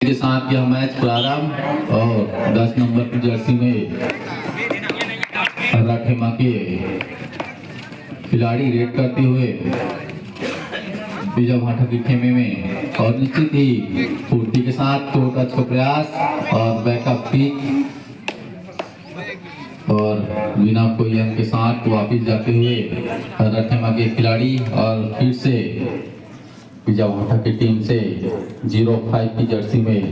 के साथ यह मैच प्रारंभ और 10 नंबर की जर्सी में राठेमा के खिलाड़ी रेड करते हुए बीजा भाटा के खेमे में और निश्चित ही फुर्ती के साथ टो टच का प्रयास और बैकअप पिक और बिना कोई अंक के साथ वापिस जाते हुए राठेमा के खिलाड़ी और फिर से बीजा भाटा की टीम से 05 की जर्सी में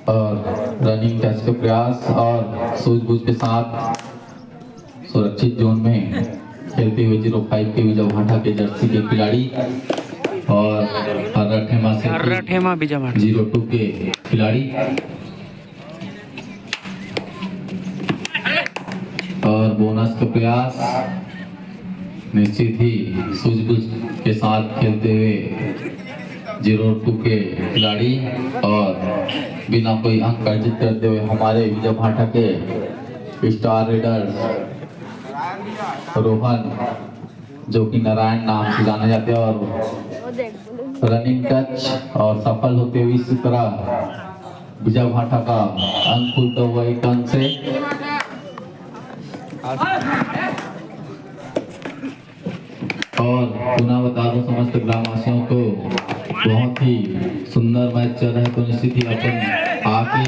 और रनिंग टच का प्रयास और सूझबूझ के साथ सुरक्षित जोन में खेलते हुए 05 के बीजा भाटा के जर्सी के खिलाड़ी और राठेमा बीजा भाटा 02 के खिलाड़ी और बोनस का प्रयास निश्चित ही सूझबूझ के साथ खेलते हुए 02 के खिलाड़ी और बिना कोई अंक अर्जित करते हुए हमारे बीजा भाटा के स्टार रेडर्स रोहन जो कि नारायण नाम से जाने जाते हैं और रनिंग टच और सफल होते हुए इसी तरह बीजा भाटा का अंक खुलता हुआ 1 अंक से और पुनः बता दूं समस्त ग्रामवासियों को बहुत ही सुंदर मैच चल रहा है तो निश्चित ही अपन आके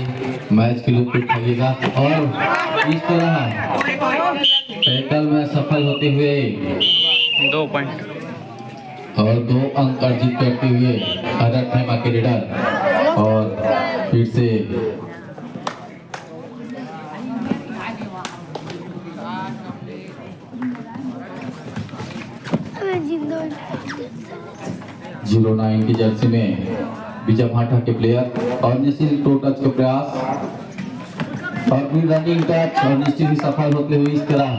मैच के लुत्फ उठाइएगा और इस तरह टैकल में सफल होते हुए 2 पॉइंट और 2 अंक अर्जित करते हुए राठेमा के रेडर और फिर से जीरो 9 की जर्सी में बीजा भाटा के प्लेयर और निश्चित टो टच का प्रयास और भी रनिंग टच और निश्चित ही सफल होते हुए इस तरह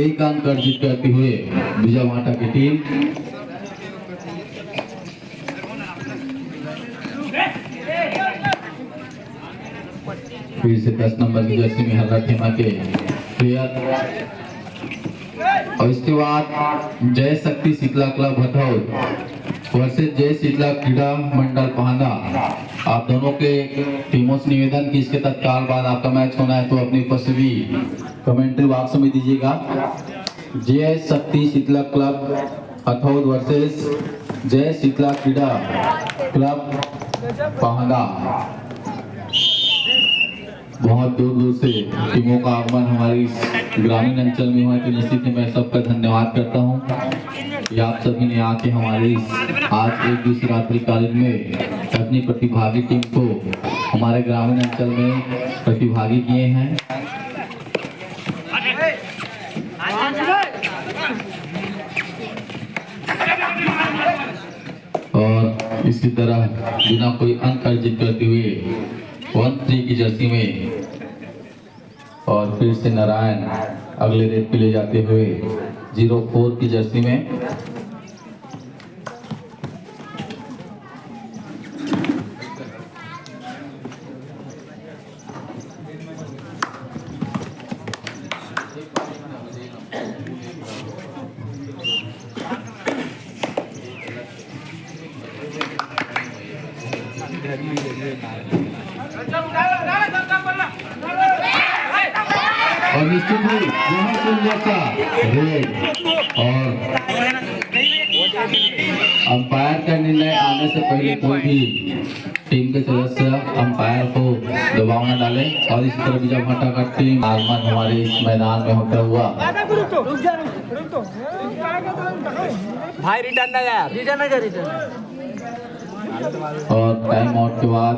1 अंक अर्जित करते हुए बीजा भाटा की टीम फिर से 10 नंबर की जर्सी में राठेमा के प्लेयर और इसके बाद जय शक्ति शीतला क्लब भटौल वर्सेस जय शीतला क्रीड़ा मंडल पहाना। आप दोनों के टीमों से निवेदन कि इसके तत्काल बाद आपका मैच होना है तो अपनी उपस्थिति कमेंट्री बॉक्स में दीजिएगा। जय शक्ति शीतला क्लब हथौद वर्सेस जय शीतला क्रीड़ा क्लब पहाना। बहुत दूर दूर से टीमों का आगमन हमारी ग्रामीण अंचल में हुआ है तो निश्चित ही मैं सबका धन्यवाद करता हूं कि आप सभी ने आके हमारी आज एक दूसरी रात्रिकालीन में अपनी प्रतिभागी टीम को हमारे ग्रामीण अंचल में प्रतिभागी किए हैं। और इसी तरह बिना कोई अंक अर्जित करते हुए 13 की जर्सी में और फिर से नारायण अगले रेड पे ले जाते हुए 04 की जर्सी में और निश्चित ही बहुत सुंदर सा रेड और अंपायर का निर्णय आने से पहले कोई भी टीम के सदस्य अंपायर को दबाव न डाले और इसी तरह बीजा भाटा का टीम आगमन हमारे इस मैदान में होता हुआ भाई रिटर्न ना यार रिटर्न और टाइम आउट के बाद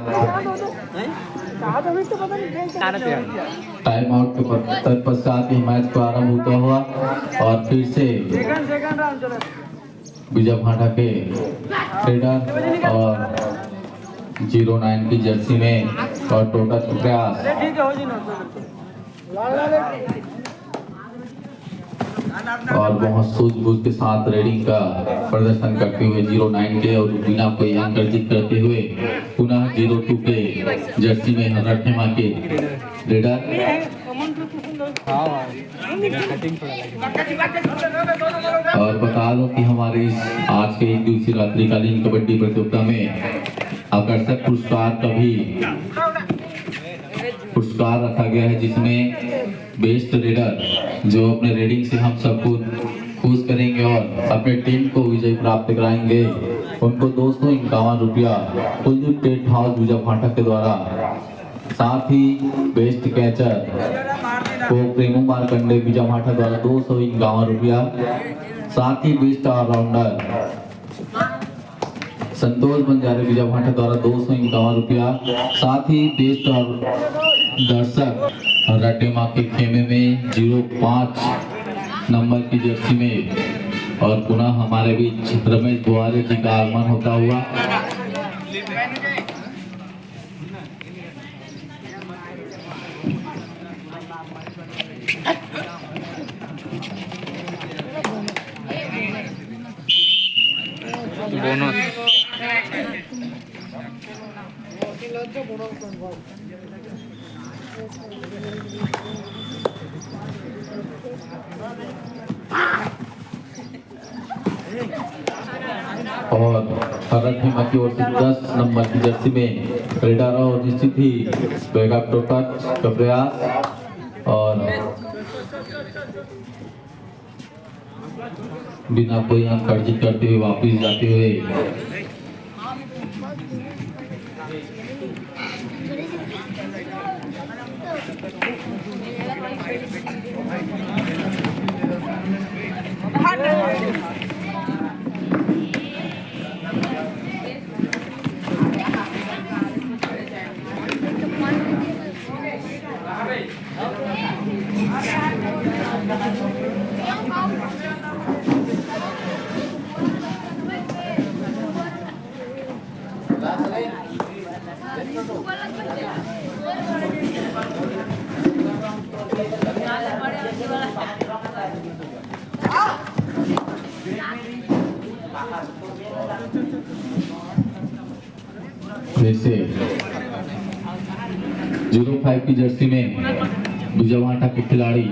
टाइम आउट के तत्पश्चात ही मैच प्रारंभ होता हुआ और फिर से बीजा भाटा के ट्रेडर और 09 की जर्सी में और टोटल प्रयास और बहुत सूझबूझ के साथ रेडिंग का प्रदर्शन करते हुए 09 के और बिना कोई अंक अर्जित करते हुए पुनः 02 के जर्सी में राठेमा के रेडर और बता दो कि हमारी इस आज के एक दिवसीय रात्रिकालीन कबड्डी प्रतियोगिता में आकर्षक पुरस्कार का भी पुरस्कार रखा गया है, जिसमें बेस्ट रेडर जो अपने रेडिंग से हम सबको खुश करेंगे और अपने टीम को विजय प्राप्त कराएंगे, उनको 251 रुपया कुलदीप टेंट हाउस विजय फाटा के द्वारा। साथ ही बेस्ट कैचर को प्रेमू मारकंडे विजय फाटा द्वारा 251 रुपया। साथ ही बेस्ट ऑलराउंडर संतोष बंजारे विजय भाटा द्वारा 251 रुपया। साथ ही बेस्ट और दर्शक रट्टे माँ के खेमे में 05 नंबर की जर्सी में और पुनः हमारे बीच रमेश बुआरे जी का आगमन होता हुआ। और भरत भीमा की ओर से 10 नंबर की जर्सी में रेडर और निश्चित ही बैकअप टोटच का प्रयास और बिना कोई अंक अर्जित करते हुए वापिस जाते हुए फिर से 05 की जर्सी में विजयवाटा के खिलाड़ी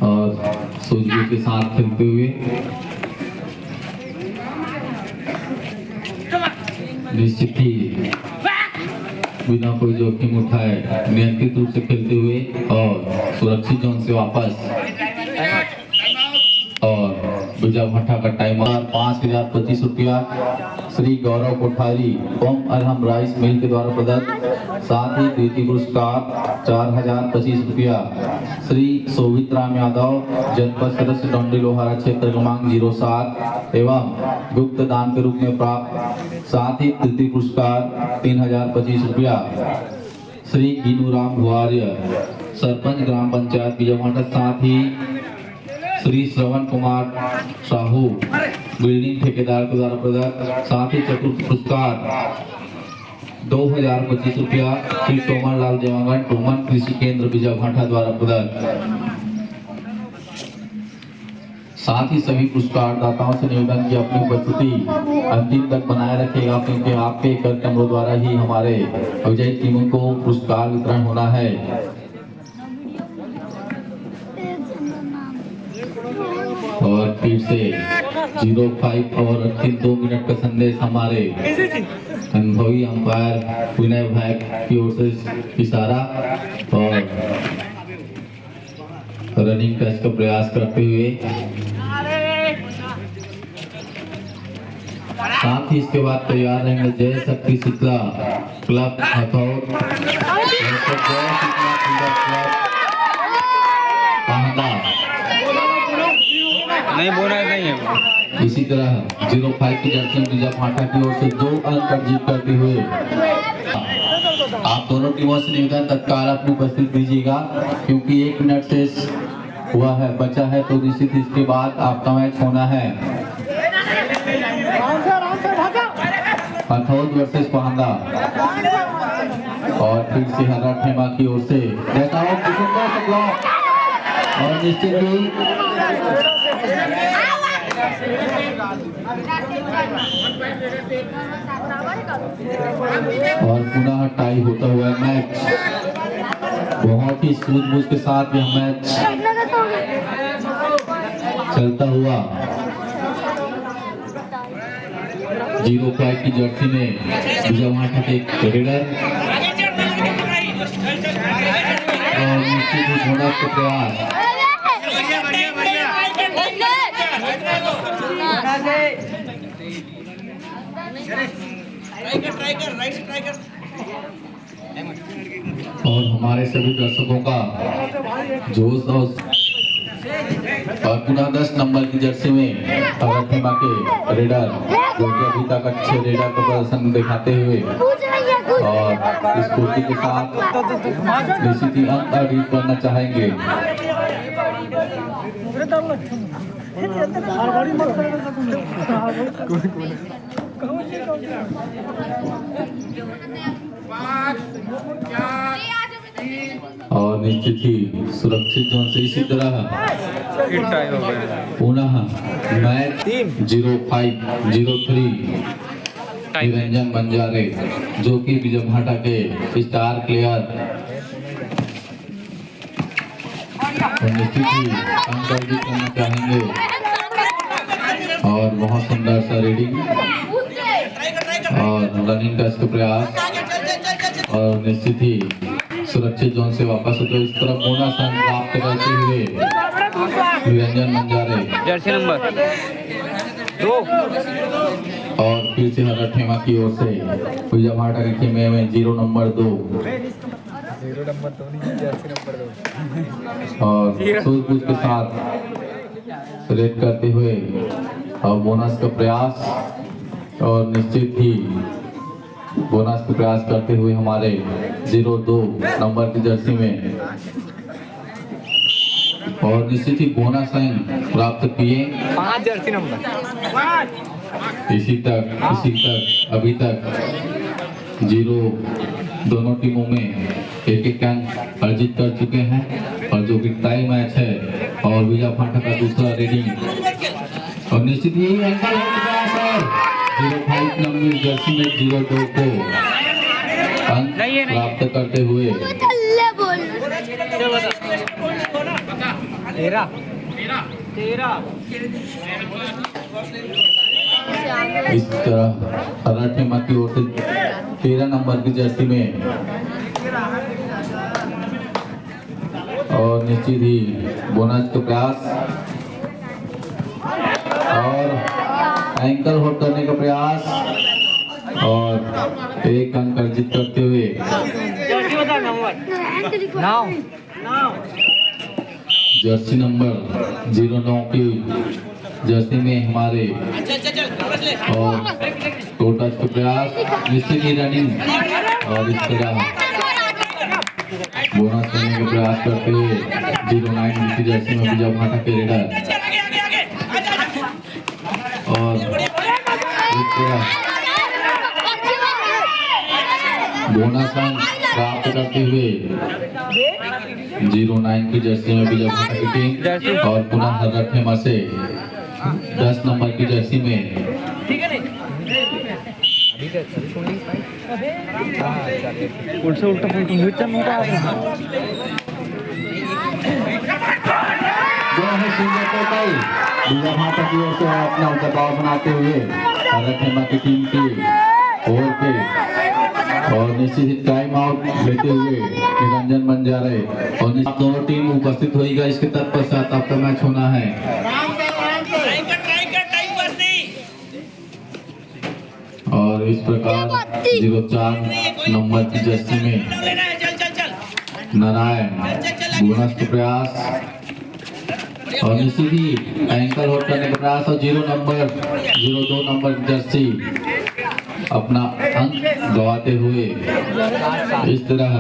और सूझबूझ के साथ खेलते हुए निश्चित ही बिना कोई जोखिम उठाए नियंत्रित रूप से खेलते हुए और सुरक्षित जोन से वापस और विजय भट्टा का टाइमर 5025 रुपया श्री गौरव कोठारी ओम अरहम राइस मिल के द्वारा प्रदत्त। साथ ही द्वितीय पुरस्कार 4025 रुपया श्री शोभित राम यादव जनपद सदस्य डोंडी लोहारा क्षेत्र क्रमांक 07 एवं गुप्त दान के रूप में प्राप्त। साथ ही तृतीय पुरस्कार 3025 रुपया श्री गिनूराम भुआर्य सरपंच ग्राम पंचायत विजयवाड़ा। साथ ही श्री श्रवण कुमार साहू बिल्डिंग ठेकेदार के द्वारा प्रदत्त। साथ ही चतुर्थ पुरस्कार 2025 रुपया श्री तोमर लाल जवागन टोमन कृषि केंद्र विजयभाटा द्वारा प्रदत्त। साथ ही सभी पुरस्कार दाताओं से निवेदन की अपनी उपस्थिति अंतिम तक बनाए रखेगा, क्योंकि आपके कर कमरों द्वारा ही हमारे विजयी टीमों को पुरस्कार वितरण होना है। और फिर से 05 और अंतिम 2 मिनट का संदेश हमारे अनुभवी अंपायर विनय भाई की ओर से इशारा और रनिंग टच का प्रयास करते हुए। साथ ही इसके बाद तैयार रहेंगे जय शक्ति शीतला क्लब हथौड़ नहीं बोला नहीं है। इसी तरह 05 की जर्सी विजयभाटा की ओर से 2 अंक अर्जित करते हुए आप दोनों टीमों से निवेदन तत्काल अपनी उपस्थित दीजिएगा, क्योंकि 1 मिनट शेष हुआ है बचा है, तो निश्चित इसके बाद आपका मैच होना है। हथौड़ वर्सेस पहांदा और फिर से हरा खेमा की ओर से और निश्चित ही और पुनः टाई होता हुआ मैच, बहुत ही सूझबूझ के साथ यह मैच चलता हुआ 05 की जर्सी में विजयमाठा के रेडर और निश्चित ही बोनस का प्रयास। और हमारे सभी दर्शकों का जोश और पुनः 10 नंबर की जर्सी में अरथेमा के रेडर जो कि अभी तक अच्छे रेडर का प्रदर्शन दिखाते हुए और इस कुर्सी के साथ निश्चित ही अंक अर्जित करना चाहेंगे। और निश्चित ही सुरक्षित जोन से इसी तरह पुनः मैच 05-03 निरंजन बंजारे जो कि विजयमाठा के स्टार प्लेयर निश्चित ही अंक अर्जित करना चाहेंगे। और बहुत सुंदर सा रीडिंग और रनिंग का इसका प्रयास और निश्चित ही सुरक्षित जोन से वापस होते इस तरफ बोनस अंक प्राप्त करते हुए निरंजन बंजारे जर्सी नंबर 2 और फिर से अरथेमा की ओर से विजयमाठा के खेमे में 0 नंबर 2 और सूझबूझ के साथ रेड करते हुए और बोनस का प्रयास और निश्चित ही बोनस का प्रयास करते हुए हमारे 02 नंबर की जर्सी में और निश्चित ही बोनस अंक प्राप्त किए 5 जर्सी नंबर इसी तक अभी तक 0 दोनों टीमों में एक अंक अर्जित कर चुके हैं और जो कि टाई मैच है और विजयमाठा का दूसरा रेडिंग और निश्चित ही एंकल हो चुका है 05 नंबर जर्सी में 02 को अंक प्राप्त करते हुए 13 इस तरह अरथेमा की ओर से 13 नंबर की जर्सी में और निश्चित ही बोनस का प्रयास और एंकल होल्ड करने का प्रयास और एक अंक अर्जित करते हुए जर्सी नंबर 09 की जर्सी में हमारे और टोटल का प्रयास निश्चित ही रनिंग और इस तरह बोनस करने का प्रयास करते हुए 09 की जर्सी में विजयमाठा के रेडर और इस तरह बोनस अंक प्राप्त करते हुए 09 की जर्सी में विजयमाठा की टीम और पुनः अरथेमा से 10 नंबर की जर्सी में उल्टा विजयमाठा की ओर से अपना दबाव बनाते हुए अरथेमा की टीम की ओर पे और निश्चित ही टाइम आउट लेते हुए निरंजन बंजारे और दोनों टीम उपस्थित होगा इसके तत्पश्चात आपका मैच होना है। और इस प्रकार 04 नंबर की जर्सी में नारायण बोनस का प्रयास और निश्चित ही एंकल होल्ड करने का प्रयास और 02 नंबर की जर्सी अपना अंक गवाते हुए इस तरह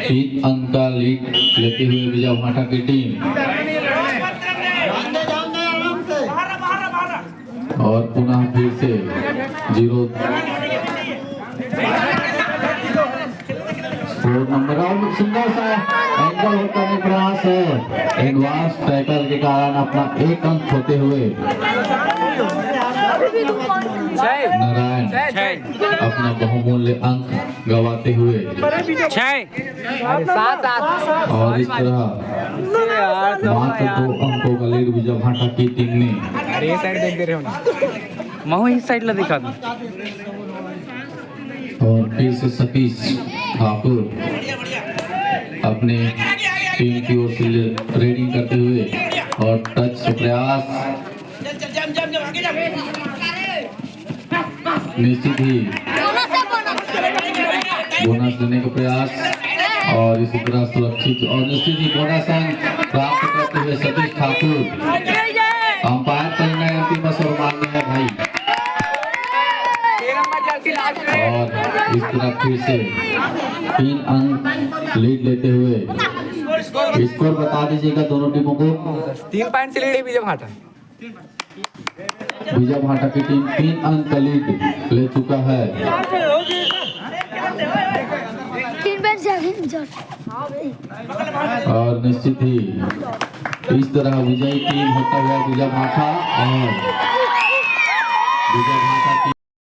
3 अंक का लीड लेते हुए विजयमाठा की टीम और पुनः फिर से 4 नंबर और सुंदर सा एंकल होल्ड करने का प्रयास है एडवांस टैकल के कारण अपना 1 अंक खोते हुए नारायण अपना बहुमूल्य अंक गवाते हुए और इस तरह मात्र 2 अंकों का लीड विजय भाटा की टीम ने अरे ये साइड देख दे रहे हो ना मैं इस साइड ला दिखा दूं और फिर से सतीश ठाकुर अपने टीम की ओर से रेडिंग करते हुए और टच से प्रयास निश्चित ही बोनस लेने का प्रयास और इसी तरह सुरक्षित और निश्चित ही बोनस अंक प्राप्त करते हुए सतीश ठाकुर अंपायर का निर्णय अंतिम और मान्य है भाई। और इस तरह फिर से 3 अंक लीड लेते हुए स्कोर बता दीजिएगा दोनों टीमों को। 3 पॉइंट से लीड है विजय भाटा। विजय भाटा की टीम 3 अंक का लीड ले चुका है। 3 पॉइंट से आगे और निश्चित ही इस तरह विजयी टीम होता हुआ विजय भाटा और विजय